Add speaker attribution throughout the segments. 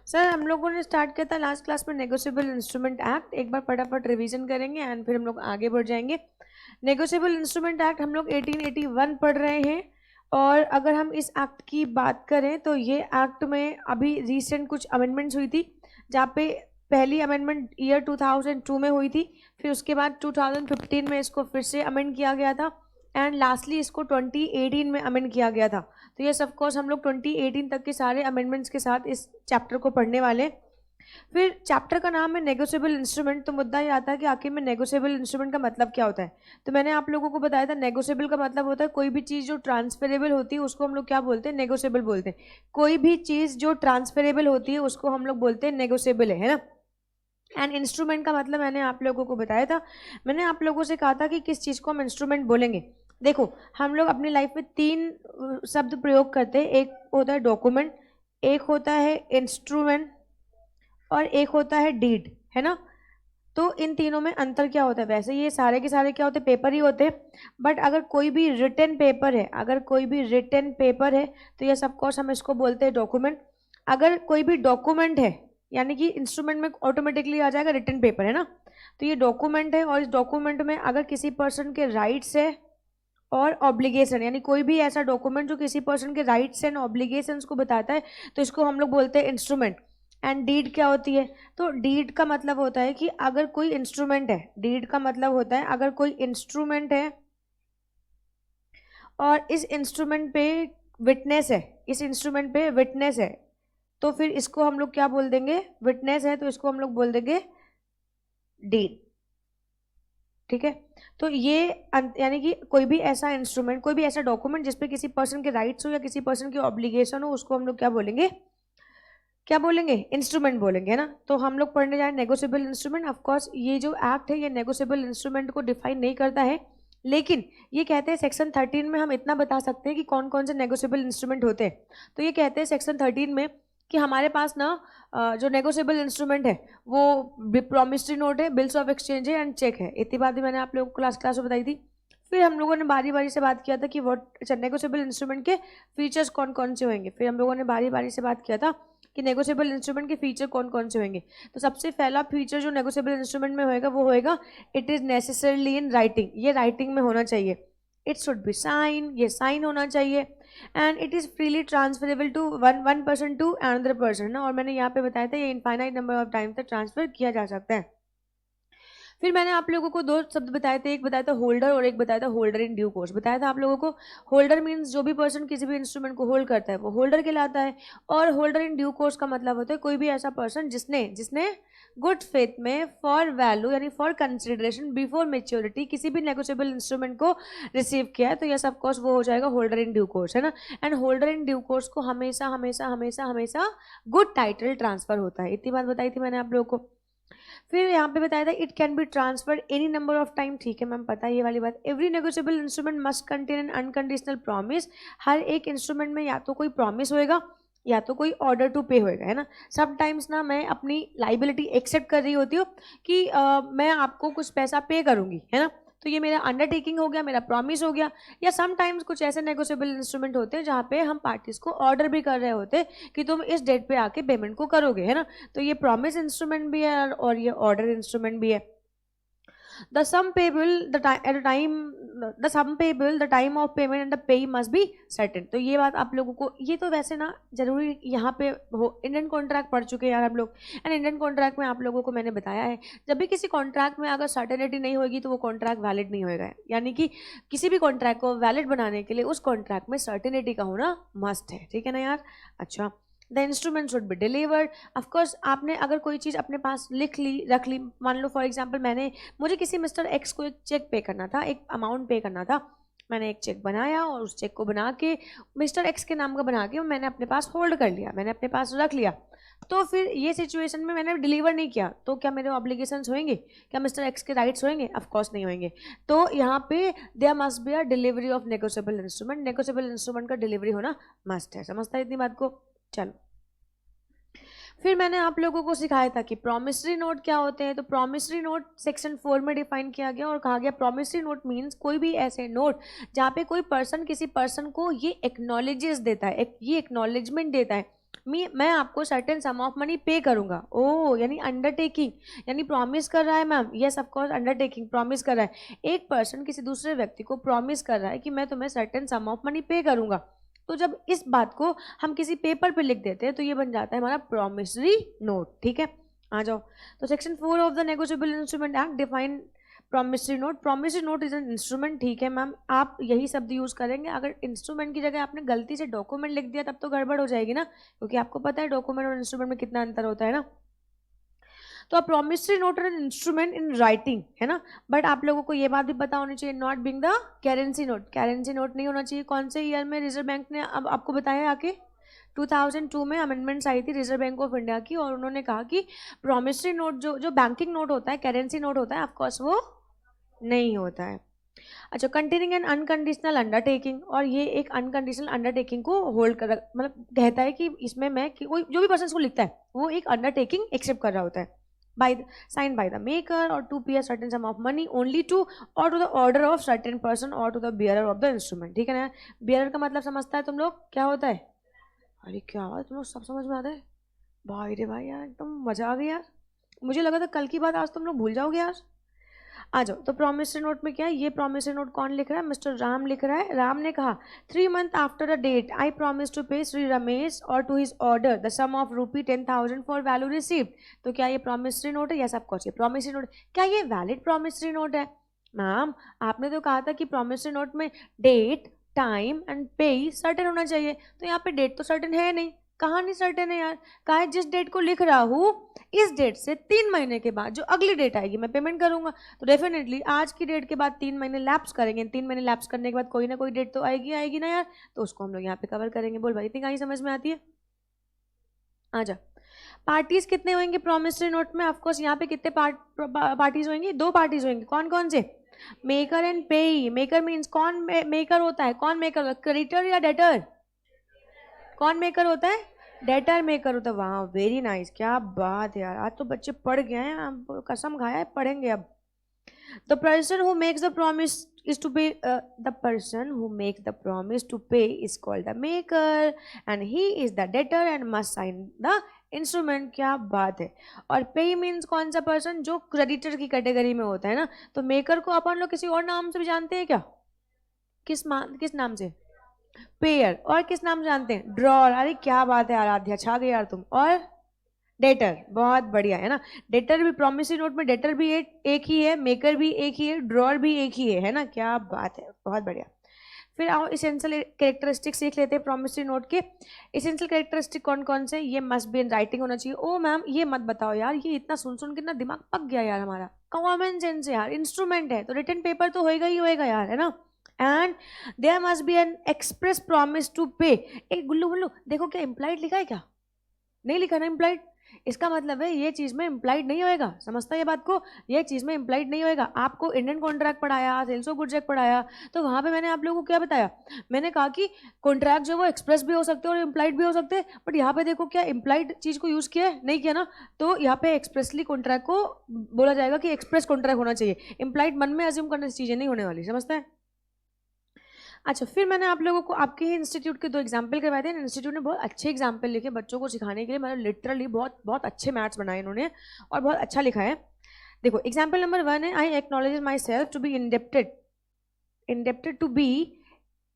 Speaker 1: Sir हम लोगों ने स्टार्ट किया था लास्ट क्लास में नेगोशिएबल इंस्ट्रूमेंट एक्ट, एक बार फटाफट रिवीजन करेंगे एंड फिर हम लोग आगे बढ़ जाएंगे। नेगोशिएबल इंस्ट्रूमेंट एक्ट हम लोग 1881 पढ़ रहे हैं, और अगर हम इस एक्ट की बात करें तो ये एक्ट में अभी रिसेंट कुछ अमेंडमेंट्स हुई थी, जहाँ पे पहली अमेंडमेंट ईयर 2002 में हुई थी, फिर उसके बाद 2015 में इसको फिर से अमेंड किया गया था, एंड लास्टली इसको 2018 में अमेंड किया गया था। तो ये सब कोर्स हम लोग 2018 तक के सारे अमेंडमेंट्स के साथ इस चैप्टर को पढ़ने वाले। फिर चैप्टर का नाम है नेगोशिएबल इंस्ट्रूमेंट, तो मुद्दा ये आता है कि आखिर में नेगोशिएबल इंस्ट्रूमेंट का मतलब क्या होता है। तो मैंने आप लोगों को बताया था नेगोशिएबल का मतलब होता है कोई भी चीज़ जो ट्रांसफरेबल होती है उसको हम लोग क्या बोलते हैं, नेगोशिएबल बोलते हैं। कोई भी चीज़ जो ट्रांसफरेबल होती है उसको हम लोग बोलते हैं नेगोशिएबल, है ना। एंड इंस्ट्रूमेंट का मतलब मैंने आप लोगों को बताया था, मैंने आप लोगों से कहा था कि किस चीज़ को हम इंस्ट्रूमेंट बोलेंगे। देखो हम लोग अपनी लाइफ में 3 शब्द प्रयोग करते हैं, एक होता है डॉक्यूमेंट, एक होता है इंस्ट्रूमेंट, और एक होता है डीड, है ना। तो इन तीनों में अंतर क्या होता है, वैसे ये सारे के सारे क्या होते हैं, पेपर ही होते हैं, बट अगर कोई भी रिटन पेपर है, अगर कोई भी रिटन पेपर है तो ये सब कोर्स हम इसको बोलते हैं डॉक्यूमेंट। अगर कोई भी डॉक्यूमेंट है यानी कि इंस्ट्रूमेंट में ऑटोमेटिकली आ जाएगा रिटन पेपर, है ना। तो ये डॉक्यूमेंट है, और इस डॉक्यूमेंट में अगर किसी पर्सन के राइट्स है और ऑब्लिगेशन, यानी कोई भी ऐसा डॉक्यूमेंट जो किसी पर्सन के राइट्स एंड ऑब्लिगेशंस को बताता है, तो इसको हम लोग बोलते हैं इंस्ट्रूमेंट। एंड डीड क्या होती है, तो डीड का मतलब होता है कि अगर कोई इंस्ट्रूमेंट है, डीड का मतलब होता है अगर कोई इंस्ट्रूमेंट है और इस इंस्ट्रूमेंट पे विटनेस है, इस इंस्ट्रूमेंट पे विटनेस है, तो फिर इसको हम लोग क्या बोल देंगे, विटनेस है तो इसको हम लोग बोल देंगे डीड, ठीक है। तो ये यानी कि कोई भी ऐसा इंस्ट्रूमेंट, कोई भी ऐसा डॉक्यूमेंट जिसपे किसी पर्सन के राइट्स हो या किसी पर्सन की ऑब्लिगेशन हो, उसको हम लोग क्या बोलेंगे, क्या बोलेंगे, इंस्ट्रूमेंट बोलेंगे, है ना। तो हम लोग पढ़ने जाए नेगोशिएबल इंस्ट्रूमेंट। ऑफ कोर्स ये जो एक्ट है ये नेगोशिएबल इंस्ट्रूमेंट को डिफाइन नहीं करता है, लेकिन ये कहते हैं सेक्शन 13 में हम इतना बता सकते हैं कि कौन कौन से नेगोशिएबल इंस्ट्रूमेंट होते हैं। तो ये कहते हैं सेक्शन 13 में कि हमारे पास ना जो नेगोशिएबल इंस्ट्रूमेंट है वो प्रॉमिसरी नोट है, बिल्स ऑफ एक्सचेंज है एंड चेक है। इतनी बात भी मैंने आप लोगों को क्लास में बताई थी। फिर हम लोगों ने बारी बारी से बात किया था कि व्हाट नेगोशिएबल इंस्ट्रूमेंट के फीचर्स कौन कौन से होंगे। फिर हम लोगों ने बारी बारी से बात किया था कि नेगोशिएबल इंस्ट्रूमेंट के फीचर कौन कौन से होंगे। तो सबसे पहला फीचर जो नेगोशिएबल इंस्ट्रूमेंट में होएगा वो होएगा it is necessarily in writing, ये राइटिंग में होना चाहिए। इट शुड बी साइन, ये साइन होना चाहिए, and it is freely transferable to one person to another person ना। और मैंने यहाँ पे बताया था ये इनफाइनाइट नंबर ऑफ टाइम तक ट्रांसफर किया जा सकता है। फिर मैंने आप लोगों को 2 शब्द बताए थे, एक बताया था होल्डर और एक बताया था होल्डर इन ड्यू कोर्स। बताया था आप लोगों को होल्डर मीन्स जो भी पर्सन किसी भी इंस्ट्रूमेंट को होल्ड करता है वो होल्डर कहलाता है, और होल्डर इन ड्यू कोर्स का मतलब होता है कोई भी ऐसा पर्सन जिसने गुड फेथ में फॉर वैल्यू यानी फॉर कंसिडरेशन बिफोर मेच्योरिटी किसी भी नेगोशिएबल इंस्ट्रूमेंट को रिसीव किया है, तो यह सब कोर्स वो हो जाएगा होल्डर इन ड्यू कोर्स, है ना। And holder in due course को हमेशा हमेशा हमेशा हमेशा गुड टाइटल ट्रांसफर होता है। इतनी बात बताई थी मैंने आप लोगों को। फिर यहाँ पे बताया था it can be transferred any number of time, ठीक है मैम पता है ये वाली बात। Every negotiable instrument must contain an unconditional promise, हर एक इंस्ट्रूमेंट में या तो कोई प्रॉमिस होएगा या तो कोई ऑर्डर टू पे होएगा, है ना। समटाइम्स ना मैं अपनी लाइबिलिटी एक्सेप्ट कर रही होती हूँ कि मैं आपको कुछ पैसा पे करूँगी, है ना, तो ये मेरा अंडरटेकिंग हो गया, मेरा प्रॉमिस हो गया। या समटाइम्स कुछ ऐसे नेगोशिएबल इंस्ट्रूमेंट होते हैं जहाँ पे हम पार्टीज को ऑर्डर भी कर रहे होते हैं कि तुम इस डेट पे आके पेमेंट को करोगे, है ना। तो ये प्रॉमिस इंस्ट्रूमेंट भी है और ये ऑर्डर इंस्ट्रूमेंट भी है। The sum payable the time of payment and the pay must be certain। तो ये बात आप लोगों को, ये तो वैसे ना जरूरी यहाँ पे हो, इंडियन कॉन्ट्रैक्ट पढ़ चुके हैं यार हम लोग, एंड इंडियन कॉन्ट्रैक्ट में आप लोगों को मैंने बताया है जब भी किसी कॉन्ट्रैक्ट में अगर सर्टेनिटी नहीं होगी तो वो कॉन्ट्रैक्ट वैलिड नहीं होगा। यानी कि किसी भी कॉन्ट्रैक्ट को वैलिड बनाने के लिए उस कॉन्ट्रैक्ट में सर्टेनिटी का होना मस्ट है, ठीक है ना यार। अच्छा, the instrument should be delivered. Of course आपने अगर कोई चीज़ अपने पास लिख ली रख ली, मान लो फॉर एग्जांपल मुझे किसी मिस्टर एक्स को एक चेक पे करना था, एक अमाउंट पे करना था, मैंने एक चेक बनाया और उस चेक को बना के मिस्टर एक्स के नाम का बना के मैंने अपने पास होल्ड कर लिया, मैंने अपने पास रख लिया। तो फिर ये सिचुएशन में मैंने डिलीवर नहीं किया तो क्या मेरे ऑब्लिगेशंस होंगे, क्या मिस्टर एक्स के राइट्स होंगे? ऑफकोर्स नहीं होंगे। तो यहाँ पे there must be a delivery of negotiable instrument, negotiable instrument का डिलीवरी होना मस्ट है। समझता है इतनी बात को? चलो, फिर मैंने आप लोगों को सिखाया था कि प्रॉमिसरी नोट क्या होते हैं। तो प्रॉमिसरी नोट सेक्शन 4 में डिफाइन किया गया और कहा गया प्रॉमिसरी नोट मीन्स कोई भी ऐसे नोट जहाँ पे कोई पर्सन किसी पर्सन को ये एक्नॉलेजेस देता है, ये एक्नॉलेजमेंट देता है मैं आपको सर्टेन सम ऑफ मनी पे करूंगा। ओ यानी अंडरटेकिंग, यानी प्रॉमिस कर रहा है ma'am. Yes of course, undertaking, promise कर रहा है। एक पर्सन किसी दूसरे व्यक्ति को प्रॉमिस कर रहा है कि मैं तुम्हें सर्टेन सम ऑफ मनी पे करूंगा। तो जब इस बात को हम किसी पेपर पे लिख देते हैं तो ये बन जाता है हमारा प्रॉमिसरी नोट। ठीक है, आ जाओ। तो section 4 of the negotiable instrument act define promissory note. Promissory note is an instrument. ठीक है मैम, आप यही शब्द यूज करेंगे। अगर इंस्ट्रूमेंट की जगह आपने गलती से डॉक्यूमेंट लिख दिया तब तो गड़बड़ हो जाएगी ना, क्योंकि आपको पता है डॉक्यूमेंट और इंस्ट्रूमेंट में कितना अंतर होता है ना। तो promissory note an instrument in writing, है ना। बट आप लोगों को ये बात भी पता होनी चाहिए, not being the currency note. Currency note नहीं होना चाहिए। कौन से ईयर में रिजर्व बैंक ने अब आपको बताया आके 2002 में अमेंडमेंट्स आई थी रिजर्व बैंक ऑफ इंडिया की, और उन्होंने कहा कि प्रॉमिसरी नोट जो बैंकिंग नोट होता है, करेंसी नोट होता है, ऑफकोर्स वो नहीं होता है। अच्छा, कंटेनिंग एन अनकंडीशनल अंडरटेकिंग, और ये एक अनकंडीशनल अंडरटेकिंग को होल्ड कर, मतलब कहता है कि इसमें मैं कि कोई जो भी पर्सन को लिखता है वो एक अंडरटेकिंग एक्सेप्ट कर रहा होता है by sign by the maker और to pay a certain sum of money only to or to the order of certain person or to the bearer of the instrument. ठीक है ना। बियरर का मतलब समझता है तुम लोग क्या होता है? अरे क्या बात, तुम लोग सब समझ में आता है भाई रे भाई, यार एकदम मजा आ गई यार। मुझे लगा था कल की बात आज तुम लोग भूल जाओगे यार। आ जाओ। तो प्रॉमिसरी नोट में क्या है? ये प्रॉमिसरी नोट कौन लिख रहा है? मिस्टर राम लिख रहा है। राम ने कहा 3 months after a date I promise to pay Shri Ramesh or to his order the sum of ₹10,000 for value received. तो क्या ये प्रॉमिसरी नोट है? यस ऑफ कोर्स ये प्रॉमिसरी नोट। क्या ये वैलिड प्रॉमिसरी नोट है? मैम आपने तो कहा था कि प्रॉमिसरी नोट में date, time and pay certain होना चाहिए। तो यहाँ पे डेट तो सर्टेन है नहीं। कहाँ नहीं सर्टेन है यार? कहा है जिस डेट को लिख रहा हूँ इस डेट से 3 महीने के बाद जो अगली डेट आएगी मैं पेमेंट करूंगा। तो डेफिनेटली आज की डेट के बाद 3 महीने लैप्स करेंगे। 3 महीने लैप्स करने के बाद कोई ना कोई डेट तो आएगी ना यार, तो उसको हम लोग यहाँ पे कवर करेंगे। बोल भाई, इतनी कहीं समझ में आती है? आजा। पार्टीज कितने होंगे प्रॉमिसरी नोट में? ऑफकोर्स यहाँ पे कितने पार्टीज होंगे? 2 पार्टीज होंगे। कौन कौन से? मेकर एंड पेई। मेकर मीन्स कौन मेकर होता है? कौन मेकर होता है? क्रेडिटर या डेटर? कौन मेकर होता है? डेटर मेकर होता है। वाह वेरी नाइस, क्या बात है यार, आज तो बच्चे पढ़ गए हैं, हम कसम खाया है पढ़ेंगे अब। The person who makes the promise is to pay the person who makes the promise to pay is called the maker and he is the debtor and must sign the instrument। क्या बात है। और पे means कौन सा person? जो creditor की category में होता है ना। तो मेकर को अपन लोग किसी और नाम से भी जानते हैं क्या? किस नाम से? पेयर। और किस नाम से जानते हैं? ड्रॉर। अरे क्या बात है आराध्या, छा गए यार तुम। और डेटर, बहुत बढ़िया है ना। डेटर भी प्रॉमिसरी नोट में डेटर भी एक ही है, मेकर भी एक ही है, ड्रॉर भी एक ही है ना। क्या बात है, बहुत बढ़िया। फिर आओ इसेंशियल कैरेक्टरिस्टिक सीख लेते हैं प्रॉमिसरी नोट के। इसेंशियल कैरेक्टरिस्टिक कौन कौन से? ये मस्ट बी इन राइटिंग होना चाहिए। ओ मैम ये मत बताओ यार, ये इतना सुन के ना दिमाग पक गया यार हमारा। कॉमन सेंस है यार, इंस्ट्रूमेंट है तो रिटन पेपर तो होएगा ही होएगा यार, है ना। And there must be an express promise to pay. एक गुल्लू देखो क्या इम्प्लाइड लिखा है क्या? नहीं लिखा ना इम्प्लाइड। इसका मतलब है ये चीज में इम्प्लाइड नहीं होएगा। समझता है ये बात को? ये चीज में इम्प्लाइड नहीं होएगा। आपको इंडियन कॉन्ट्रैक्ट पढ़ाया, सेल्स ऑफ गुड्स एक्ट पढ़ाया, तो वहां पे मैंने आप लोगों को क्या बताया? मैंने कहा कि कॉन्ट्रैक्ट जो वो एक्सप्रेस भी हो सकते हैं और इम्प्लाइड भी हो सकते हैं। बट यहाँ पे देखो क्या इम्प्लाइड चीज को यूज किया है? नहीं किया ना। तो यहाँ पे एक्सप्रेसली कॉन्ट्रैक्ट को बोला जाएगा कि एक्सप्रेस कॉन्ट्रैक्ट होना चाहिए। इम्प्लाइड मन में अज्यूम करने से चीजें नहीं होने वाली। समझता है? अच्छा, फिर मैंने आप लोगों को आपके ही इंस्टीट्यूट के 2 एग्जाम्पल करवाए थे। इंस्टीट्यूट ने बहुत अच्छे एग्जाम्पल लिखे बच्चों को सिखाने के लिए। मतलब लिटरली बहुत बहुत अच्छे मैथ्स बनाए इन्होंने और बहुत अच्छा लिखा है। देखो एग्जाम्पल नंबर 1 है, I acknowledge myself to be indebted to be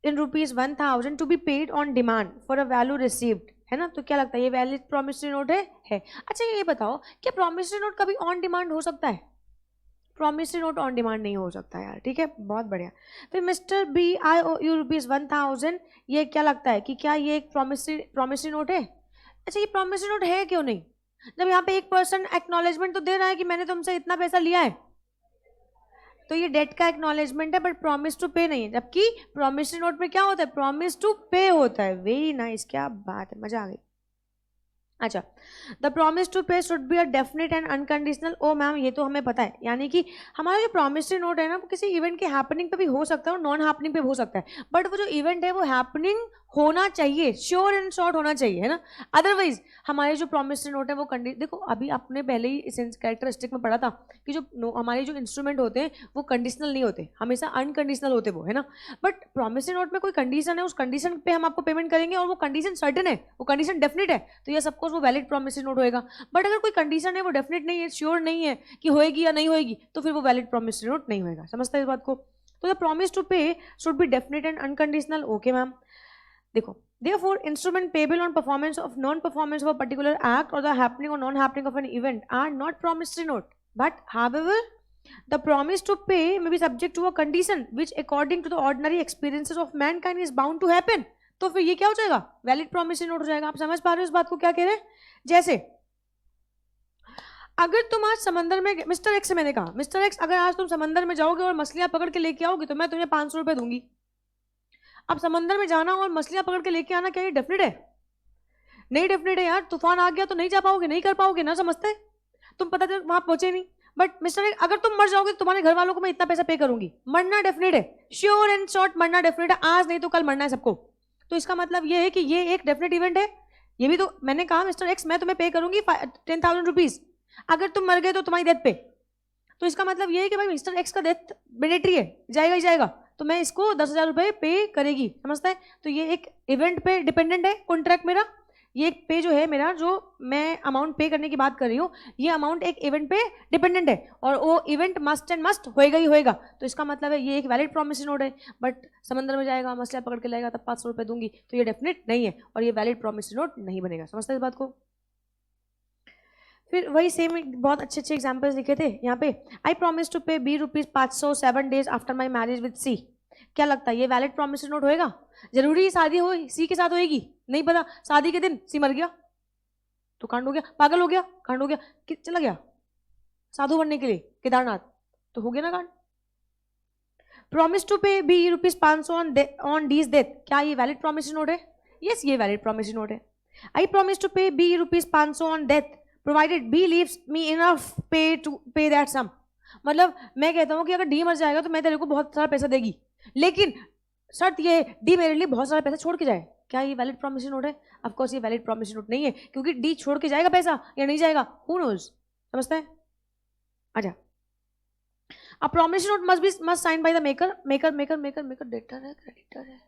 Speaker 1: in ₹1,000 to be paid on demand for a value received, है ना। तो क्या लगता है ये वैलिड प्रॉमिसरी नोट है? अच्छा ये बताओ क्या प्रॉमिसरी नोट कभी ऑन डिमांड हो सकता है? प्रॉमिसरी नोट ऑन डिमांड नहीं हो सकता यार। ठीक है, बहुत बढ़िया। फिर mister B I O U ₹1,000, ये क्या लगता है कि क्या ये एक प्रॉमिसरी नोट है? अच्छा ये प्रॉमिसरी नोट है क्यों नहीं? जब यहाँ पे एक पर्सन एक्नॉलेजमेंट तो दे रहा है कि मैंने तुमसे इतना पैसा लिया है, तो ये डेट का एक्नॉलेजमेंट है बट प्रॉमिस टू पे नहीं है। जबकि प्रॉमिसरी नोट में क्या होता है? प्रॉमिस टू पे होता है। वेरी नाइस, क्या बात है, मजा आ गई। अच्छा, the promise to pay should be a definite and unconditional. Oh ma'am ये तो हमें पता है, यानी कि हमारा जो प्रॉमिसरी नोट है ना वो किसी इवेंट के हैपनिंग पे भी हो सकता है और नॉन हैपनिंग पे भी हो सकता है। बट वो जो इवेंट है वो हैपनिंग होना चाहिए, श्योर एंड शॉर्ट होना चाहिए, है ना। अदरवाइज हमारे जो प्रॉमिसरी नोट है वो देखो अभी आपने पहले ही कैरेक्टरिस्टिक में पढ़ा था कि जो हमारे जो इंस्ट्रूमेंट होते हैं वो कंडीशनल नहीं होते, हमेशा अनकंडीशनल होते वो, है ना। बट प्रॉमिसरी नोट में कोई कंडीशन है, उस कंडीशन पे हम आपको पेमेंट करेंगे और वो कंडीशन सर्टेन है, वो कंडीशन डेफिनेट है, तो ये सबको वो वैलिड प्रॉमिसरी नोट होएगा। बट अगर कोई कंडीशन है वो डेफिनेट नहीं है, श्योर नहीं है कि होएगी या नहीं होएगी, तो फिर वो वैलिड प्रॉमिसरी नोट नहीं होएगा। समझते हैं इस बात को। तो the promise to pay should B definite and unconditional. Okay ma'am. देखो, therefore instrument payable on performance of non-performance of a particular act or the happening or non-happening of an event are not promissory note, but however the promise to pay may be subject to a condition which according to the ordinary experiences of mankind is bound to happen। तो फिर ये क्या हो जाएगा, valid promissory note हो जाएगा। आप समझ पा रहे हो इस बात को क्या कह रहे हैं। जैसे अगर तुम आज समंदर में, मिस्टर एक्स से मैंने कहा, मिस्टर एक्स अगर आज तुम समंदर में जाओगे और मछलियां पकड़ के लेके आओगे तो मैं तुम्हें 500 रुपए दूंगी। अब समंदर में जाना और मछलियां पकड़ के लेके आना क्या ये डेफिनेट है? नहीं डेफिनेट है यार, तूफान आ गया तो नहीं जा पाओगे, नहीं कर पाओगे ना, समझते। तुम पता चल वहां पहुंचे नहीं। बट मिस्टर अगर तुम मर जाओगे तो तुम्हारे घर वालों को मैं इतना पैसा पे करूंगी। मरना डेफिनेट है, श्योर एंड शॉर्ट मरना डेफिनेट है, आज नहीं तो कल मरना है सबको। तो इसका मतलब ये है कि ये एक डेफिनेट इवेंट है। ये भी तो मैंने कहा मिस्टर एक्स मैं तुम्हें पे करूंगी 10,000 रुपीज, अगर तुम मर गए तो तुम्हारी डेथ पे। तो इसका मतलब ये है कि भाई मिस्टर एक्स का डेथ मैंडेटरी है, जाएगा ही जाएगा, तो मैं इसको 10,000 रुपए पे करेगी। समझता है। तो ये एक इवेंट पे डिपेंडेंट है कॉन्ट्रैक्ट मेरा। ये एक पे जो है मेरा, जो मैं अमाउंट पे करने की बात कर रही हूँ, ये अमाउंट एक इवेंट पे डिपेंडेंट है और वो इवेंट मस्ट एंड मस्ट होएगा ही होएगा। तो इसका मतलब है ये एक वैलिड प्रॉमिसरी नोट है। बट समंदर में जाएगा, मछलियां पकड़ के लाएगा, तब 500 रुपए दूंगी, तो ये डेफिनेट नहीं है और ये वैलिड प्रॉमिसरी नोट नहीं बनेगा। समझते हैं इस बात को। फिर वही सेम बहुत अच्छे अच्छे एग्जाम्पल्स लिखे थे यहाँ पे। I promise to pay B rupees 500 7 days after my marriage with C। क्या लगता है ये वैलिड प्रॉमिसरी नोट होएगा? जरूरी शादी हो सी के साथ होएगी? नहीं पता, शादी के दिन सी मर गया तो कांड हो गया, पागल हो गया कांड हो गया, चला गया साधु बनने के लिए केदारनाथ, तो हो गया ना कांड। Promise to pay B rupees 500 on D's death, क्या ये वैलिड प्रॉमिसरी नोट है? यस, ये वैलिड प्रॉमिसरी नोट है। आई promise to pay B rupees 500 on death provided B leaves me enough pay to pay that sum। मतलब मैं कहता हूँ कि अगर डी मर जाएगा तो मैं तेरे को बहुत सारा पैसा देगी, लेकिन शर्त ये है डी मेरे लिए बहुत सारा पैसा छोड़ के जाए। क्या ये वैलिड प्रॉमिसरी नोट है? ऑफ कोर्स ये वैलिड प्रॉमिसरी नोट नहीं है, क्योंकि डी छोड़ के जाएगा पैसा या नहीं जाएगा, हु नोज। समझते हैं। अच्छा, a promissory note must sign by the maker. Maker maker maker maker debtor है, क्रेडिटर है,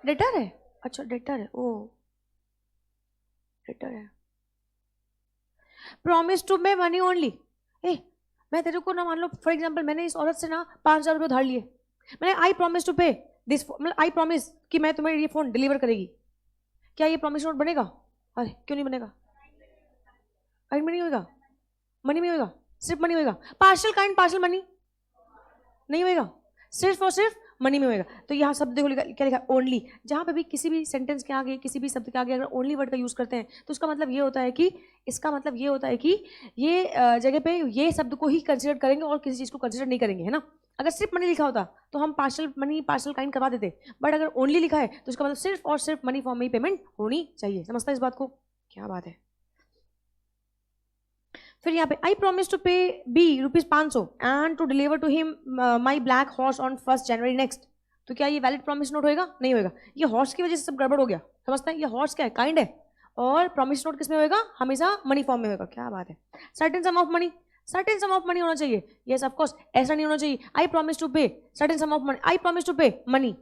Speaker 1: डेटर है, अच्छा डेटर है, ओ डेटर है। Promise to pay money only. मैं तेरे को ना, मान लो फॉर एग्जांपल मैंने इस औरत से ना 5,000 रुपये उधार लिए, मैंने आई प्रॉमिस टू पे दिस, मतलब आई प्रॉमिस कि मैं तुम्हें ये फोन डिलीवर करेगी। क्या ये प्रॉमिस नोट बनेगा? अरे क्यों नहीं बनेगा? काइंड मनी होगा, मनी में होगा, सिर्फ मनी होगा। पार्शियल काइंड पार्शियल मनी नहीं होगा, सिर्फ और सिर्फ मनी में होगा। तो यहाँ शब्द देखो क्या लिखा, ओनली। जहाँ पे भी किसी भी सेंटेंस के आगे, किसी भी शब्द के आगे अगर ओनली वर्ड का यूज करते हैं तो उसका मतलब ये होता है कि, इसका मतलब ये होता है कि ये जगह पे ये शब्द को ही कंसिडर करेंगे और किसी चीज को कंसिडर नहीं करेंगे, है ना। अगर सिर्फ मनी लिखा होता तो हम पार्शियल मनी पार्शियल काइंड करवा देते, बट अगर ओनली लिखा है तो उसका मतलब सिर्फ और सिर्फ मनी फॉर्म में ही पेमेंट होनी चाहिए। समझता है इस बात को? क्या बात है। फिर यहाँ पे I promise to pay B rupees 500 and to deliver to him my black horse on 1 January next. तो क्या ये वैलिड प्रॉमिस नोट होएगा? नहीं होएगा। ये हॉर्स की वजह से सब गड़बड़ हो गया। समझता है? ये हॉर्स क्या है? काइंड है। और प्रॉमिस नोट किस में होएगा? हमेशा मनी फॉर्म में होएगा। क्या बात है। Certain sum of money, certain sum of money होना चाहिए। यस ऑफ कोर्स, ऐसा नहीं होना चाहिए I promise to pay certain sum of money, I promise to pay money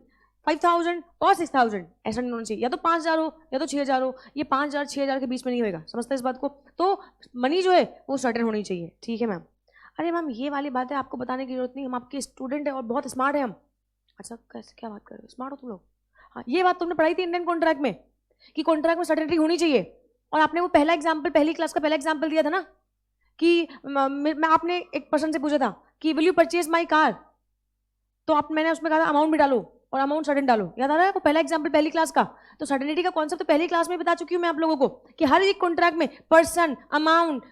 Speaker 1: 5,000 or 6,000, ऐसा नहीं होना चाहिए। या तो 5,000 हो या तो 6,000 हो, ये 5,000 6,000 के बीच में नहीं होएगा। समझते हैं इस बात को? तो मनी जो है वो सर्टेन होनी चाहिए। ठीक है मैम। अरे मैम ये वाली बात है आपको बताने की जरूरत नहीं, हम आपके स्टूडेंट है और बहुत स्मार्ट है हम। अच्छा कैसे, क्या बात कर रहे हो, स्मार्ट हो तुम लोग? हाँ, ये बात तुमने पढ़ाई थी इंडियन कॉन्ट्रैक्ट में कि कॉन्ट्रैक्ट में सर्टेनिटी होनी चाहिए। और आपने वो पहला एग्जाम्पल, पहली क्लास का पहला एग्जाम्पल दिया था ना कि मैं आपने एक पर्सन से पूछा था कि will you purchase my car, तो आप मैंने उसमें कहा था अमाउंट भी डालो और अमाउंट सर्टेन डालो। याद आ रहा है? वो पहला एग्जाम्पल पहली क्लास का। तो सर्टेनिटी का कॉन्सेप्ट तो पहली क्लास में बता चुकी हूँ मैं आप लोगों को कि हर एक कॉन्ट्रैक्ट में पर्सन, अमाउंट,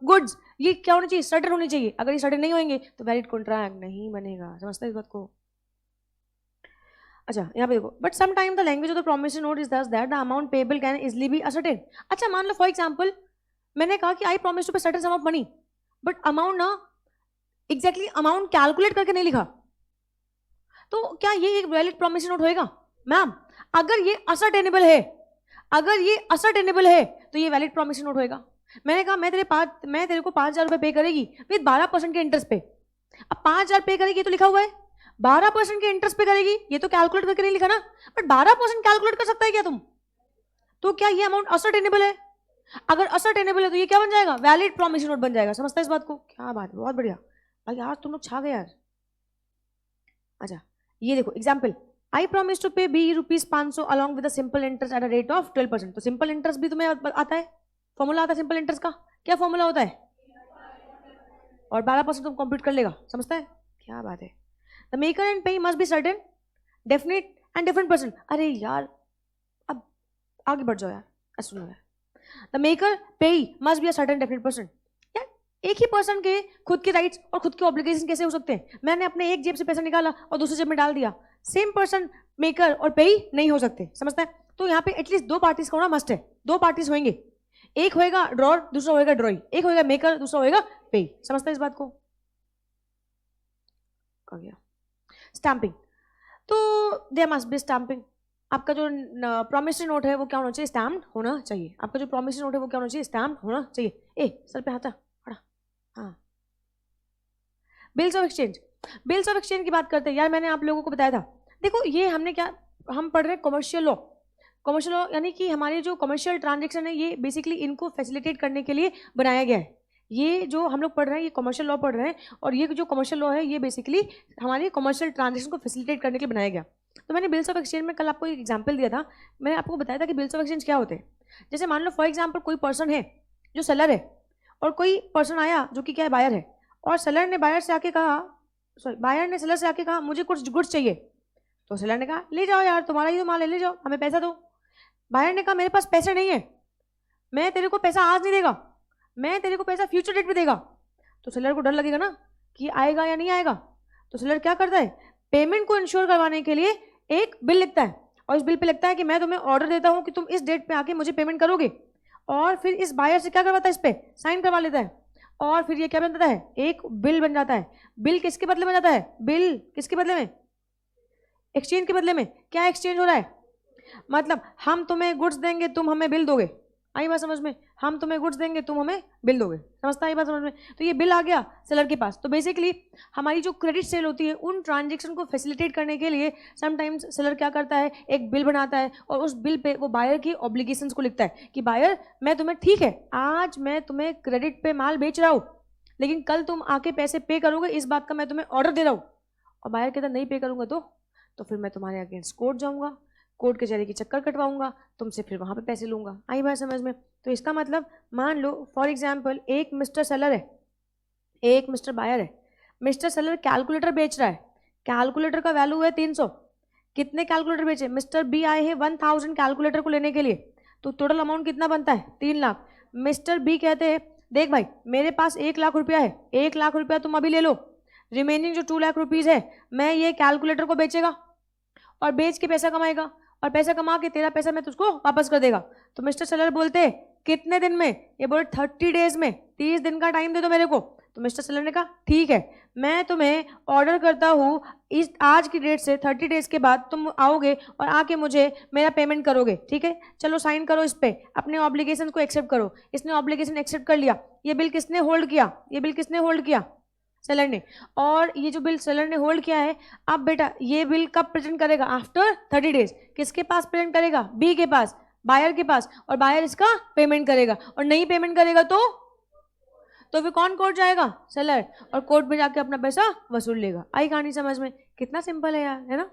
Speaker 1: गुड्स, ये क्या होनी चाहिए? सर्टेन होनी चाहिए। अगर ये सर्टेन नहीं होंगे तो वैलिड कॉन्ट्रैक्ट नहीं बनेगा। समझते हैं इस बात को? अच्छा यहाँ पे देखो, but some time the language of the promissory note is thus that the amount payable can easily be ascertain. अच्छा मान लो फॉर एग्जाम्पल मैंने कहा कि I promise to pay certain sum of money, but amount ना exactly amount calculate करके नहीं लिखा, तो क्या ये एक वैलिड प्रॉमिसरी नोट होएगा? मैम अगर ये असर्टेनेबल है, अगर ये असर्टेनेबल है तो ये वैलिड प्रॉमिसरी नोट होएगा। मैंने कहा मैं तेरे को 5,000 रुपए पे करेगी विद 12% के इंटरेस्ट पे। अब 5,000 पे करेगी, ये तो लिखा हुआ है 12% के इंटरेस्ट पे करेगी, ये तो कैलकुलेट करके नहीं लिखा ना, बट 12% कैलकुलेट कर सकता है क्या तुम? तो क्या ये अमाउंट असर्टेनेबल है? अगर असर्टेनेबल है तो ये क्या बन जाएगा? वैलिड प्रॉमिसरी नोट बन जाएगा। समझता है इस बात को? क्या बात है, बहुत बढ़िया भाई, आज तुम लोग छा गए यार। अच्छा ये देखो example, I promise to pay B ₹500 along with simple interest at a rate of 12%। तो सिंपल इंटरेस्ट भी तुम्हें आता है, फॉर्मूला आता है सिंपल इंटरेस्ट का, क्या फॉर्मूला होता है? और 12% तुम कंप्यूट कर लेगा। समझता है? क्या बात है। द मेकर एंड पे must be certain, definite and different percent. अरे यार अब आगे बढ़ जाओ यार, सुनो यार। द मेकर पे must be a certain definite percent. यार एक ही पर्सन के खुद के राइट्स और खुद के ऑब्लिगेशन कैसे हो सकते हैं? मैंने अपने एक जेब से पैसा निकाला और दूसरी जेब में डाल दिया, सेम पर्सन मेकर और पे नहीं हो सकते। समझता है? तो यहाँ पे एटलीस्ट 2 पार्टीज का होना मस्ट है। 2 पार्टीज होंगे, एक होएगा ड्रॉर, दूसरा होएगा ड्रॉई, एक होएगा मेकर, दूसरा होएगा पे। समझता है इस बात को? आ गया स्टैंपिंग, तो देयर मस्ट बी स्टैंपिंग। आपका जो प्रॉमिसरी नोट है वो क्या होना चाहिए? स्टैम्प्ड होना चाहिए। आपका जो प्रॉमिसरी नोट है वो क्या होना चाहिए? स्टैम्प्ड होना चाहिए। ए सर पे हाथ खड़ा। हाँ, bills of exchange. Bills of exchange की बात करते हैं यार, मैंने आप लोगों को बताया था। देखो ये हमने क्या, हम पढ़ रहे हैं कमर्शियल लॉ। कमर्शियल लॉ यानी कि हमारे जो कमर्शियल ट्रांजेक्शन है ये बेसिकली इनको फैसिलिटेट करने के लिए बनाया गया है। ये जो हम लोग पढ़ रहे हैं ये कमर्शियल लॉ पढ़ रहे हैं, और ये जो कमर्शियल लॉ है ये बेसिकली हमारे कमर्शियल ट्रांजेक्शन को फैसिलिटेट करने के लिए बनाया गया। तो मैंने बिल्स ऑफ एक्सचेंज में कल आपको एक एग्जांपल दिया था, मैंने आपको बताया था कि बिल्स ऑफ एक्सचेंज क्या होते हैं। जैसे मान लो फॉर एग्जांपल कोई पर्सन है जो सेलर है, और कोई पर्सन आया जो कि क्या है, बायर है, और सेलर ने बायर से आके कहा, सॉरी बायर ने सेलर से आके कहा मुझे कुछ गुड्स चाहिए। तो सेलर ने कहा ले जाओ यार, तुम्हारा ही तो माल है, ले जाओ, हमें पैसा दो। बायर ने कहा मेरे पास पैसे नहीं है, मैं तेरे को पैसा आज नहीं देगा, मैं तेरे को पैसा फ्यूचर डेट पे देगा। तो सेलर को डर लगेगा ना कि आएगा या नहीं आएगा। तो सेलर क्या करता है, पेमेंट को इंश्योर करवाने के लिए एक बिल लिखता है, और इस बिल पे लिखता है कि मैं तुम्हें ऑर्डर देता हूं कि तुम इस डेट पे आके मुझे पेमेंट करोगे। और फिर इस बायर से क्या करवाता है, इस पे साइन करवा लेता है, और फिर ये क्या बन जाता है, एक बिल बन जाता है। बिल किसके बदले में जाता है? बिल किसके बदले में? एक्सचेंज के बदले में। क्या एक्सचेंज हो रहा है? मतलब हम तुम्हें गुड्स देंगे, तुम हमें बिल दोगे। आई बात समझ में? हम तुम्हें गुड्स देंगे, तुम हमें बिल दोगे। समझता है ये बात समझ में? तो ये बिल आ गया सेलर के पास। तो बेसिकली हमारी जो क्रेडिट सेल होती है उन ट्रांजेक्शन को फैसिलिटेट करने के लिए समटाइम्स सेलर क्या करता है, एक बिल बनाता है, और उस बिल पे वो बायर की ऑब्लिगेशंस को लिखता है कि बायर मैं तुम्हें, ठीक है आज मैं तुम्हें क्रेडिट पे माल बेच रहा हूँ, लेकिन कल तुम आके पैसे पे करोगे, इस बात का मैं तुम्हें ऑर्डर दे रहा हूँ। और बायर कहता नहीं पे करूंगा तो फिर मैं तुम्हारे अगेंस्ट कोर्ट जाऊंगा, कोर्ट कचहरी की चक्कर कटवाऊंगा, तुमसे फिर वहां पे पैसे लूंगा। आई बात समझ में? तो इसका मतलब मान लो फॉर एग्जांपल एक मिस्टर सेलर है, एक मिस्टर बायर है। मिस्टर सेलर कैलकुलेटर बेच रहा है, कैलकुलेटर का वैल्यू है 300। कितने कैलकुलेटर बेचे? मिस्टर बी आए हैं 1000 कैलकुलेटर को लेने के लिए, तो टोटल अमाउंट कितना बनता है? 3 लाख। मिस्टर बी कहते हैं देख भाई मेरे पास 1 लाख रुपया है, 1 लाख रुपया तुम अभी ले लो, रिमेनिंग जो 2 लाख रुपीज है मैं ये कैलकुलेटर को बेचेगा और बेच के पैसा कमाएगा, और पैसा कमा के तेरा पैसा मैं तुझको वापस कर देगा। तो मिस्टर सेलर बोलते कितने दिन में? ये बोले 30 डेज में, 30 दिन का टाइम दे दो मेरे को। तो मिस्टर सेलर ने कहा ठीक है मैं तुम्हें ऑर्डर करता हूँ इस आज की डेट से 30 डेज के बाद तुम आओगे और आके मुझे मेरा पेमेंट करोगे, ठीक है चलो साइन करो इस पे, अपने ऑब्लिगेशन को एक्सेप्ट करो। इसने ऑब्लिगेशन एक्सेप्ट कर लिया। ये बिल किसने होल्ड किया? ये बिल किसने होल्ड किया? सेलर ने। और ये जो बिल सेलर ने होल्ड किया है, अब बेटा ये बिल कब प्रेजेंट करेगा? After 30 days. किसके पास प्रेजेंट करेगा? बी के पास, बायर के पास, और बायर इसका पेमेंट करेगा, और नहीं पेमेंट करेगा तो फिर कौन कोर्ट जाएगा? सेलर, और कोर्ट में जाके अपना पैसा वसूल लेगा। आई कहानी समझ में? कितना सिंपल है यार, है ना?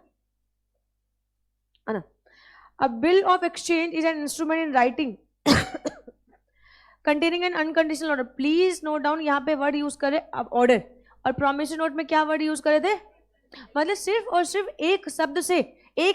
Speaker 1: अ bill of exchange is an instrument in writing containing N unconditional order. Please note down, यहाँ पे वर्ड यूज करे अब ऑर्डर, और प्रॉमिसरी नोट में क्या वर्ड यूज करे थे? मतलब सिर्फ और सिर्फ एक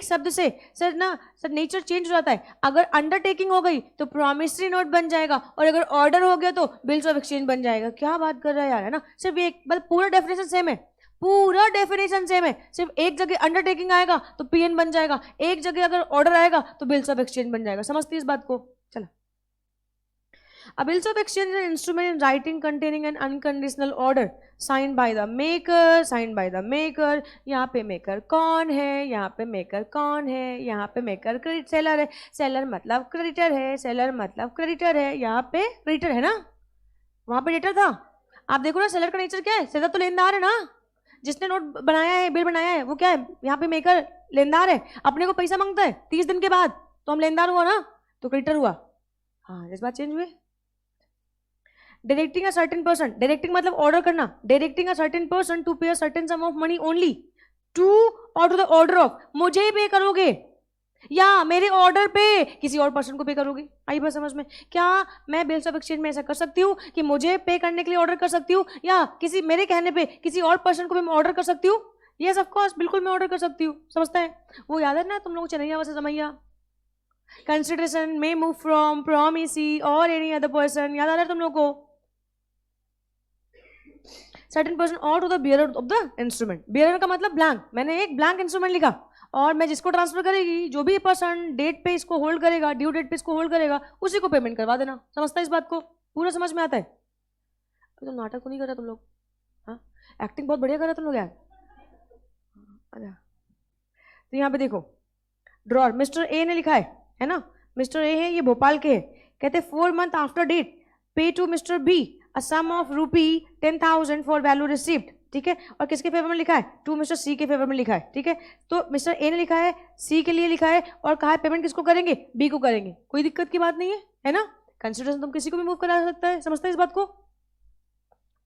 Speaker 1: शब्द से सर ना सर नेचर चेंज हो जाता है। अगर अंडरटेकिंग हो गई तो प्रॉमिसरी नोट बन जाएगा, और अगर ऑर्डर हो गया तो बिल्स ऑफ एक्सचेंज बन जाएगा। क्या बात कर रहा है यार, है ना? सिर्फ एक, मतलब पूरा डेफिनेशन सेम है, पूरा डेफिनेशन सेम है, सिर्फ एक जगह अंडरटेकिंग आएगा तो पीएन बन जाएगा, एक जगह अगर ऑर्डर आएगा तो बिल्स ऑफ एक्सचेंज बन जाएगा। समझती है इस बात को? चलो A bills of exchange is an instrument in writing containing an unconditional order signed by the maker, signed by the maker. यहाँ पे maker कौन है, यहाँ पे maker कौन है, यहाँ पे maker seller है, seller मतलब creditor है, seller मतलब creditor है, यहाँ पे creditor है ना, वहाँ पे debtor था. आप देखो ना seller का नेचर क्या है, seller तो लेनदार है ना, जिसने नोट बनाया है, बिल बनाया है, वो क्या है, यहाँ पे मेकर लेनदार है, अपने को पैसा मांगता है 30 दिन के बाद, तो हम लेनदार हुआ ना, तो क्रेडिटर हुआ. हाँ, इस बात चेंज हुए. Directing a certain person, directing मतलब ऑर्डर करना, directing a certain person to pay a certain sum of money only to or to the order of, मुझे पे करोगे या मेरे ऑर्डर पे किसी और पर्सन को पे करोगे. आई बात समझ में? क्या मैं बिल्स ऑफ एक्सचेंज में ऐसा कर सकती हूँ कि मुझे पे करने के लिए ऑर्डर कर सकती हूँ या किसी मेरे कहने पे किसी और पर्सन को भी मैं ऑर्डर कर सकती हूँ? यस ऑफ कोर्स, बिल्कुल मैं ऑर्डर कर सकती हूँ. समझता है? वो याद है ना तुम लोग चनैया वैसे समैया, कंसिडरेशन में move from promisee or any other person, याद आ रहा है तुम लोग को? Certain person or to the bearer of the instrument. Bearer का मतलब ब्लैंक, मैंने एक ब्लैंक इंस्ट्रूमेंट लिखा और मैं जिसको ट्रांसफर करेगी, जो भी पर्सन डेट पे इसको होल्ड करेगा, ड्यू डेट पे इसको होल्ड करेगा, उसी को पेमेंट करवा देना. समझता है इस बात को? पूरा समझ में आता है? तो नाटक तो नहीं कर रहा तुम लोग? हाँ, एक्टिंग बहुत बढ़िया कर रहा तुम लोग यार. अच्छा, तो यहाँ पे देखो ड्रॉर मिस्टर ए ने लिखा है ना, मिस्टर ए है, ये भोपाल के है. कहते 4 months after date pay to mister B a sum of ₹10,000 for value received. ठीक है, और किसके फेवर में लिखा है? टू मिस्टर सी के फेवर में लिखा है. ठीक है, तो मिस्टर ए ने लिखा है, सी के लिए लिखा है और कहा है पेमेंट किसको करेंगे? बी को करेंगे. कोई दिक्कत की बात नहीं है ना? कंसिडरेशन तुम किसी को भी मूव करा सकता है. समझते हैं इस बात को?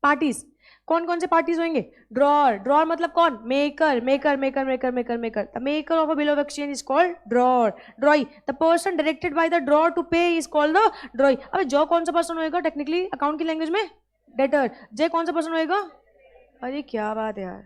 Speaker 1: पार्टीज, कौन कौन से पार्टीज होंगे? ड्रॉर, ड्रॉर मतलब कौन? Maker, maker maker maker maker maker. The maker of a bill of exchange is called drawer. Drawee, the person directed by the drawer to pay is called the drawee. अबे जॉ कौन सा person होएगा technically account की language में? Debtor. जे कौन सा पर्सन होएगा? अरे क्या बात है यार.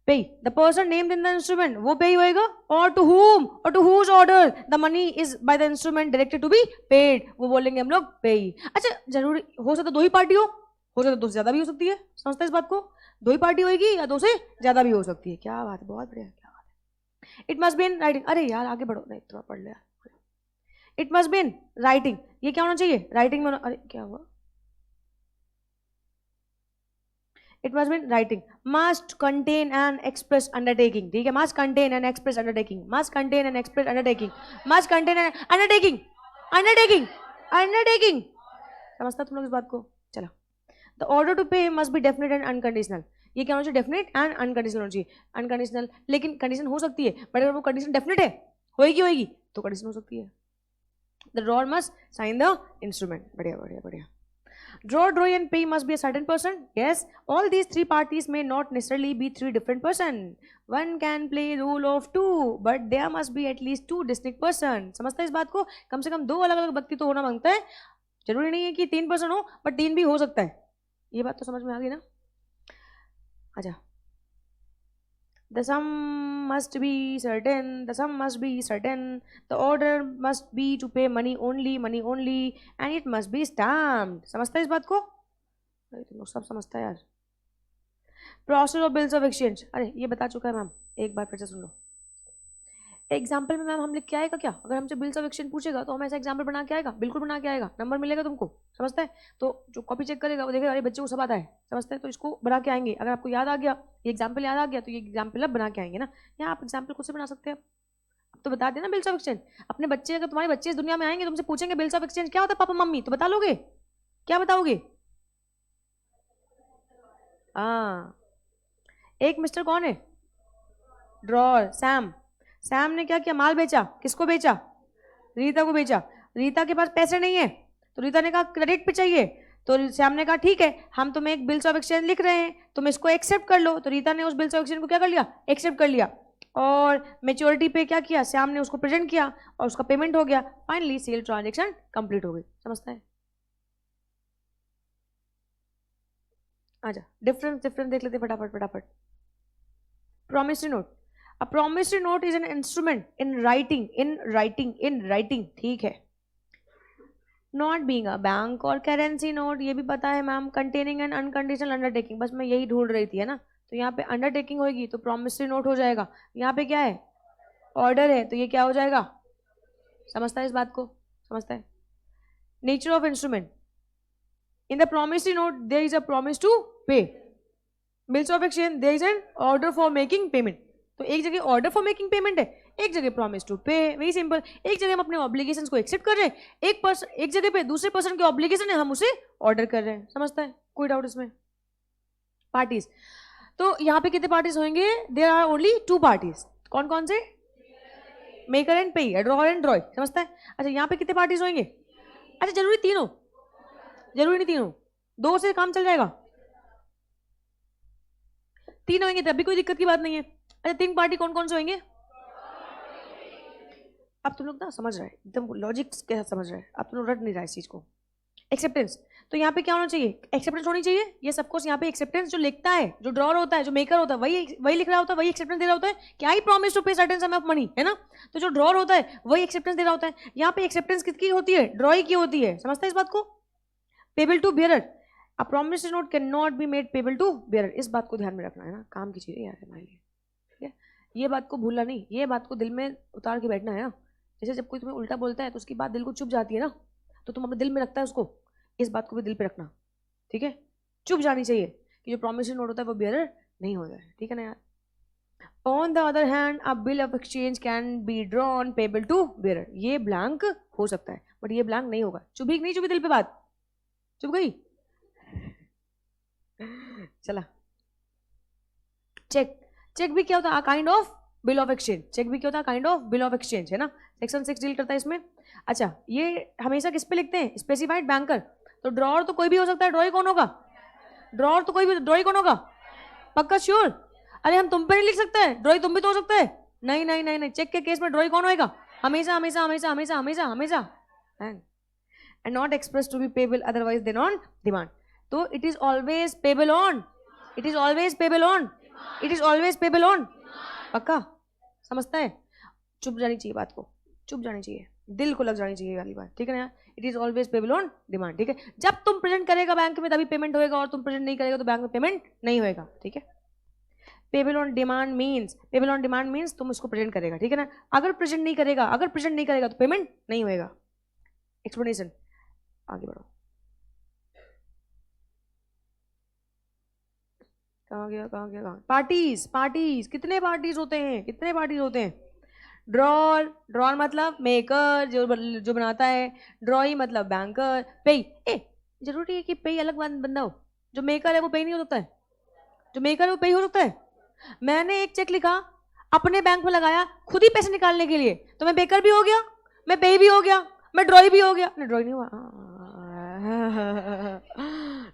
Speaker 1: Payee, the person named in the instrument, वो पे होएगा. Or to whom or to whose order the money is by the instrument directed to be paid, वो बोलेंगे हम लोग पे. अच्छा, जरूरी हो सकता 2 ही पार्टी हो सकता 2 से ज्यादा भी हो सकती है. समझते हैं इस बात को? 2 ही पार्टी होगी या 2 से ज्यादा भी हो सकती है. क्या बात है, बहुत बढ़िया, क्या बात है. It must be in writing. अरे यार आगे बढ़ो, नहीं थोड़ा पढ़ लिया. It must be in writing, ये क्या होना चाहिए? राइटिंग में. अरे क्या हुआ? It must be in writing. Must contain an express undertaking. ठीक है, must contain an express undertaking. Must contain an express undertaking. Must contain an undertaking. Undertaking. Undertaking. समझता तुम लोग इस बात को? चलो. The order to pay must be definite and unconditional. ये क्या होना चाहिए? डेफिनेट एंड अनकंडीशनल होना चाहिए. अनकंडीशनल, लेकिन कंडीशन हो सकती है, बट अगर वो कंडीशन डेफिनेट है, होएगी तो कंडीशन हो सकती है. The drawer must sign the instrument. बढ़िया बढ़िया बढ़िया. Drawer, drawee and pay must be a certain person. Yes, all these 3 parties may not necessarily be 3 different person. One can play role of 2, but there must be at least 2 distinct person. समझता है इस बात को? कम से कम 2 अलग अलग व्यक्ति तो होना मांगता है. जरूरी नहीं है कि 3 पर्सन हो, बट 3 भी हो सकता है. ये बात तो समझ में आ गई ना? अच्छा, the sum must be certain, the sum must be certain, the order must be to pay money only, and it must be stamped. समझता है इस बात को? अरे तुम लोग सब समझता है यार. Process of bills of exchange, अरे ये बता चुका है मैम, एक बार फिर से सुन लो. एग्जाम्पल में मैम हम लिख के आएगा क्या? अगर हमसे बिल्स ऑफ एक्सचेंज पूछेगा तो हम ऐसा एग्जाम्पल बना के आएगा, बिल्कुल बना के आएगा, नंबर मिलेगा तुमको. समझता है? तो जो कॉपी चेक करेगा वो देखेगा अरे बच्चे को सब आता है. समझता है? तो इसको बना के आएंगे. अगर आपको याद आ गया, ये एग्जाम्पल याद आ गया, तो ये एग्जाम्पल अब बना के आएंगे ना. यहाँ आप एग्जाम्पल खुद से बना सकते हैं. अब तो बता देना बिल्स ऑफ एक्सचेंज. अपने बच्चे, अगर तुम्हारे बच्चे इस दुनिया में आएंगे, तुमसे पूछेंगे बिल्स ऑफ एक्सचेंज क्या होता है पापा मम्मी, तो बता लोगे? क्या बताओगे? हाँ, एक मिस्टर कौन है? Drawer, Sam. सैम ने क्या किया? माल बेचा. किसको बेचा? रीता को बेचा. रीता के पास पैसे नहीं है, तो रीता ने कहा क्रेडिट पे चाहिए. तो सैम ने कहा ठीक है, हम तुम्हें एक बिल्स ऑफ एक्सचेंज लिख रहे हैं, तुम इसको एक्सेप्ट कर लो. तो रीता ने उस बिल्स ऑफ एक्सचेंज को क्या कर लिया? एक्सेप्ट कर लिया. और मेच्योरिटी पे क्या किया? सैम ने उसको प्रेजेंट किया और उसका पेमेंट हो गया. फाइनली सेल ट्रांजेक्शन कंप्लीट हो गई. समझता है? आजा, डिफरेंस देख लेते फटाफट फटाफट. Promissory note. A promissory note is an instrument in writing. ठीक है. Not being a bank और currency note, ये भी पता है ma'am. Containing an unconditional undertaking, बस मैं यही ढूंढ रही थी, है ना. तो यहाँ पे undertaking होगी तो promissory note हो जाएगा. यहाँ पे क्या है? ऑर्डर है, तो ये क्या हो जाएगा? समझता है इस बात को? समझता है? Nature of instrument, in the promissory note there is a promise to pay, bills of exchange there is an order for making payment. तो एक जगह ऑर्डर फॉर मेकिंग पेमेंट है, एक जगह प्रॉमिस टू पे, वेरी सिंपल. एक जगह हम अपने ऑब्लिगेशंस को एक्सेप्ट कर रहे हैं, एक जगह पे दूसरे पर्सन के ऑब्लिगेशन है, हम उसे ऑर्डर कर रहे हैं. समझता है? कोई डाउट इसमें? पार्टीज, तो यहाँ पे कितने पार्टीज होंगे? There are only 2 parties. कौन कौन से? Maker and payee, drawer and drawee. समझता है? अच्छा, यहाँ पे कितने पार्टीज होंगे? अच्छा, जरूरी 3 हो? जरूरी नहीं 3 हो, 2 से काम चल जाएगा. 3 होंगे तब भी कोई दिक्कत की बात नहीं है. अच्छा, 3 पार्टी कौन कौन से होंगे? अब तुम लोग ना समझ रहे हैं, एकदम लॉजिक के साथ समझ रहे हैं. अब तुम लोग रट नहीं रहा इस चीज को. एक्सेप्टेंस, तो यहाँ पे क्या होना चाहिए? एक्सेप्टेंस होनी चाहिए. ये सबको यहाँ पे एक्सेप्टेंस जो लिखता है, जो ड्रॉअर होता है, जो मेकर होता है, वही लिख रहा होता है, वही एक्सेप्टेंस दे रहा होता है. क्या ही promise to pay certain sum of money, है ना? तो जो ड्रॉअर होता है वही एक्सेप्टेंस दे रहा होता है. यहाँ पे एक्सेप्टेंस किसकी होती है? ड्रॉई की होती है. समझता है इस बात को? Payable to bearer, a promissory note can not be made payable to bearer. इस बात को ध्यान में रखना है ना, काम की चीज है यार हमारे लिए. ठीक है, ये बात को भूलना नहीं, ये बात को दिल में उतार के बैठना है ना. जैसे जब कोई तुम्हें उल्टा बोलता है तो उसकी बात दिल को चुभ जाती है ना, तो तुम अपने दिल में रखता है उसको. इस बात को भी दिल पे रखना, ठीक है? चुभ जानी चाहिए कि जो प्रॉमिसरी नोट होता है वो बियरर नहीं होता है. ठीक है ना यार? On the other hand, a bill of exchange can be drawn payable to bearer. ये ब्लैंक हो सकता है, बट ये ब्लैंक नहीं होगा. चुभी नहीं चुभी दिल पे बात? चुभ गई? चला. चेक भी क्या होता है? Kind of bill of exchange. Cheque भी क्या होता है? Kind of bill of exchange, है ना? सेक्शन 6 डील करता है इसमें. अच्छा, ये हमेशा किस पे लिखते हैं? Specified banker. तो ड्रॉअर तो कोई भी हो सकता है, ड्रॉई कौन होगा? ड्रॉअर तो कोई भी, ड्रॉई कौन होगा? पक्का श्योर? अरे हम तुम पे नहीं लिख सकते हैं, ड्रॉई तुम भी तो हो सकता है. नहीं नहीं नहीं नहीं, चेक के केस में ड्रॉई कौन होएगा? हमेशा हमेशा हमेशा हमेशा हमेशा हमेशा. And not expressed to be payable otherwise than on demand. तो it is always payable on, it is always payable on, it is always payable on. पक्का? समझता है? चुप जानी चाहिए बात को, चुप जानी चाहिए, दिल को लग जानी चाहिए वाली बात. ठीक है ना? It is always payable on demand. ठीक है? जब तुम प्रेजेंट करेगा बैंक में तभी पेमेंट होएगा, और तुम प्रेजेंट नहीं करेगा तो बैंक में पेमेंट नहीं होएगा. ठीक है? पेबल ऑन डिमांड मीन्स तुम उसको प्रेजेंट करेगा. ठीक है ना? अगर प्रेजेंट नहीं करेगा तो पेमेंट नहीं होएगा. एक्सप्लेनेशन, आगे बढ़ो. कहाँ गया? पार्टीज. कितने पार्टीज होते हैं? ड्रॉअर मतलब मेकर, जो बनाता है. ड्रॉई मतलब बैंकर. पे, जरूरी है कि पे अलग बंदा हो? जो मेकर है वो पे नहीं हो सकता है? जो मेकर है वो पे हो सकता है? मैंने एक चेक लिखा, अपने बैंक में लगाया खुद ही पैसे निकालने के लिए, तो मैं बेकर भी हो गया, मैं पे भी हो गया, मैं ड्रॉई भी हो गया. नहीं, ड्रॉई नहीं हुआ.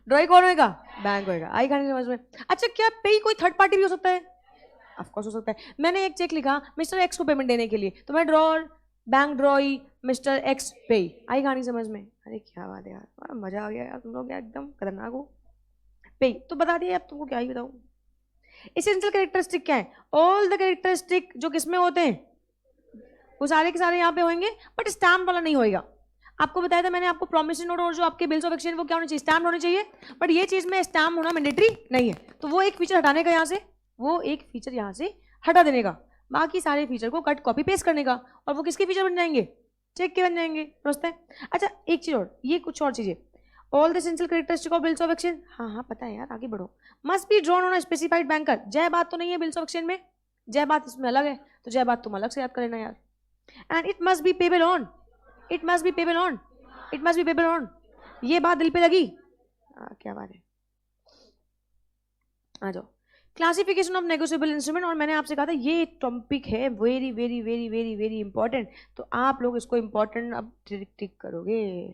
Speaker 1: ड्रॉई कौन होएगा? बैंक होएगा. आई कहानी समझ में? अच्छा, क्या पे कोई थर्ड पार्टी भी हो सकता है? ऑफ कोर्स हो सकता है. मैंने एक चेक लिखा मिस्टर एक्स को पेमेंट देने के लिए, तो मैं ड्रॉअर, बैंक ड्रॉई, मिस्टर एक्स पे. आई कहानी समझ में? अरे क्या बात है यार, बड़ा मजा आ गया यार, तुम लोग एकदम खतरनाक हो. पे तो बता दिया, अब तुमको क्या ही बताऊं. एसेंशियल कैरेक्टरिस्टिक क्या है? ऑल द कैरेक्टरिस्टिक जो किसमें होते हैं वो सारे के सारे यहाँ पे होंगे, बट स्टैम्प वाला नहीं होएगा. आपको बताया था मैंने आपको, प्रॉमिसरी नोट और जो आपके बिल्स ऑफ एक्सचेंज वो क्या होने चाहिए? स्टैम्प होने चाहिए. बट ये चीज में स्टैम्प होना मैंडेटरी नहीं है, तो वो एक फीचर हटाने का, यहाँ से वो एक फीचर यहाँ से हटा देने का, बाकी सारे फीचर को कट कॉपी पेस्ट करने का, और वो किसके फीचर बन जाएंगे? चेक के बन जाएंगे. समझते हैं? अच्छा, एक चीज और, ये कुछ और चीजें. All the essential characteristic of bills of exchange, हाँ पता है यार, आगे बढ़ो. Must be drawn on a specified banker. जय बात तो नहीं है बिल्स ऑफ एक्सचेंज में, जय बात इसमें अलग है, तो जय बात तुम अलग से याद कर लेना यार. And it must be payable on, ये बात दिल पे लगी? क्या बात है. आ जाओ. क्लासिफिकेशन ऑफ नेगोशिएबल इंस्ट्रूमेंट, और मैंने आपसे कहा था ये टॉपिक है very very very very very important, तो आप लोग इसको इंपॉर्टेंट अब टिक करोगे.